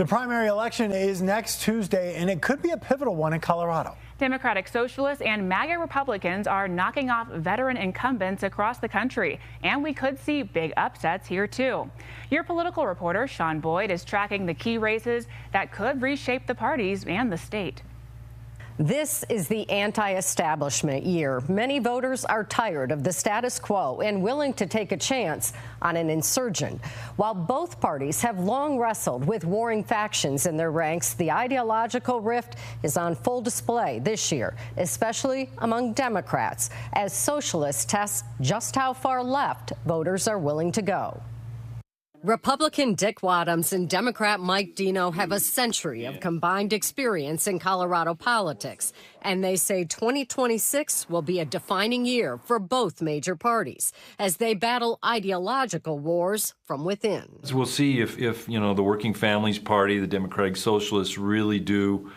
The primary election is next Tuesday, and it could be a pivotal one in Colorado. Democratic Socialists and MAGA Republicans are knocking off veteran incumbents across the country, and we could see big upsets here too. Your political reporter, Sean Boyd, is tracking the key races that could reshape the parties and the state. This is the anti-establishment year. Many voters are tired of the status quo and willing to take a chance on an insurgent. While both parties have long wrestled with warring factions in their ranks, the ideological rift is on full display this year, especially among Democrats, as socialists test just how far left voters are willing to go. Republican Dick Wadhams and Democrat Mike Dino have a century of combined experience in Colorado politics, and they say 2026 will be a defining year for both major parties as they battle ideological wars from within. We'll see if the Working Families Party, the Democratic Socialists, really do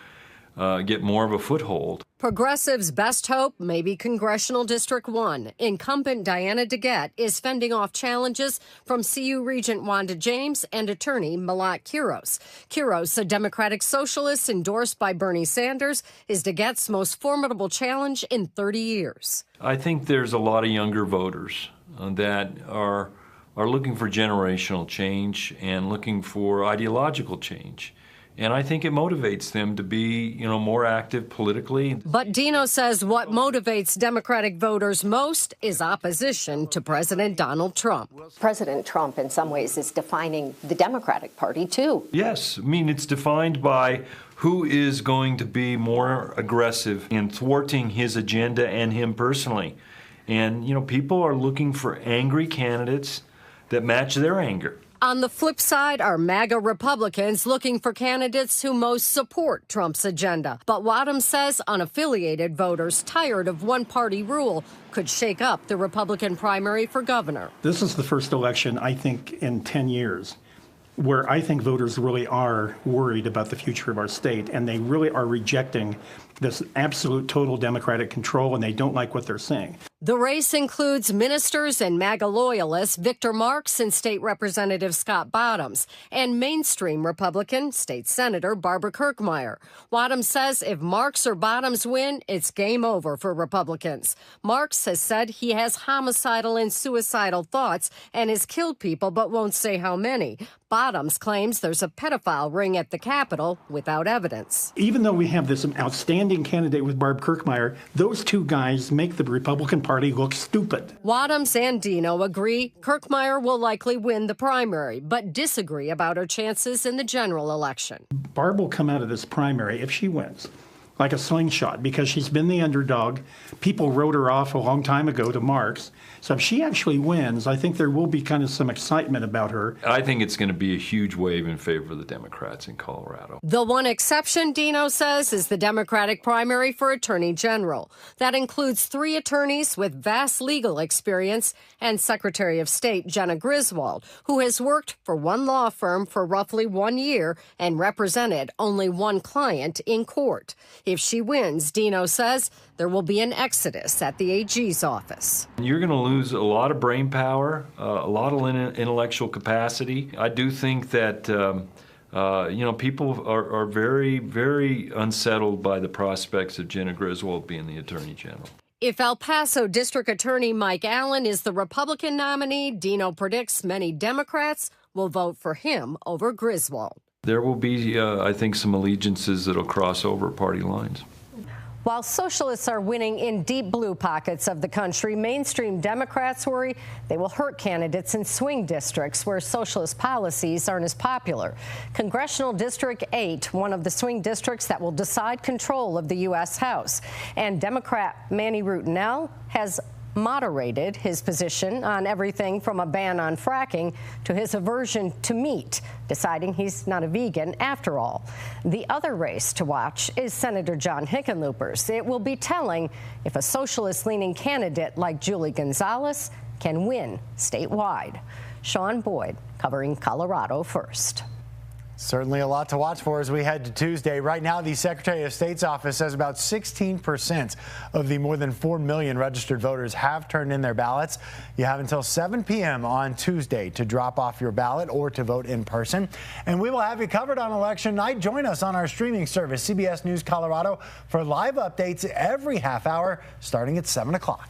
get more of a foothold. Progressives' best hope may be Congressional District 1. Incumbent Diana DeGette is fending off challenges from CU Regent Wanda James and attorney Malat Quiros. Quiros, a Democratic Socialist endorsed by Bernie Sanders, is DeGette's most formidable challenge in 30 years. I think there's a lot of younger voters that are looking for generational change and looking for ideological change. And I think it motivates them to be, more active politically. But Dino says what motivates Democratic voters most is opposition to President Donald Trump. President Trump, in some ways, is defining the Democratic Party, too. Yes. It's defined by who is going to be more aggressive in thwarting his agenda and him personally. And, people are looking for angry candidates that match their anger. On the flip side are MAGA Republicans looking for candidates who most support Trump's agenda. But Wadhams says unaffiliated voters tired of one-party rule could shake up the Republican primary for governor. This is the first election, I think, in 10 years where I think voters really are worried about the future of our state, and they really are rejecting this absolute total Democratic control, and they don't like what they're seeing. The race includes ministers and MAGA loyalists Victor Marks and State Representative Scott Bottoms, and mainstream Republican State Senator Barbara Kirkmeyer. Wadhams says if Marks or Bottoms win, it's game over for Republicans. Marks has said he has homicidal and suicidal thoughts and has killed people but won't say how many. Bottoms claims there's a pedophile ring at the Capitol without evidence. Even though we have this outstanding candidate with Barb Kirkmeyer, those two guys make the Republican Party look stupid. Wadhams and Dino agree Kirkmeyer will likely win the primary, but disagree about her chances in the general election. Barb will come out of this primary, if she wins, like a slingshot, because she's been the underdog. People wrote her off a long time ago to Marks. So if she actually wins, I think there will be kind of some excitement about her. I think it's going to be a huge wave in favor of the Democrats in Colorado. The one exception, Dino says, is the Democratic primary for Attorney General. That includes 3 attorneys with vast legal experience and Secretary of State Jenna Griswold, who has worked for one law firm for roughly 1 year and represented only one client in court. If she wins, Dino says, there will be an exodus at the AG's office. You're going to lose a lot of brain power, a lot of intellectual capacity. I do think that, people are very, very unsettled by the prospects of Jenna Griswold being the Attorney General. If El Paso District Attorney Mike Allen is the Republican nominee, Dino predicts many Democrats will vote for him over Griswold. There will be, I think, some allegiances that will cross over party lines. While socialists are winning in deep blue pockets of the country, mainstream Democrats worry they will hurt candidates in swing districts where socialist policies aren't as popular. Congressional District 8, one of the swing districts that will decide control of the U.S. House. And Democrat Manny Rutinel has moderated his position on everything from a ban on fracking to his aversion to meat, deciding he's not a vegan after all. The other race to watch is Senator John Hickenlooper's. It will be telling if a socialist-leaning candidate like Julie Gonzalez can win statewide. Sean Boyd covering Colorado first. Certainly a lot to watch for as we head to Tuesday. Right now, the Secretary of State's office says about 16% of the more than 4 million registered voters have turned in their ballots. You have until 7 p.m. on Tuesday to drop off your ballot or to vote in person. And we will have you covered on election night. Join us on our streaming service, CBS News Colorado, for live updates every half hour starting at 7 o'clock.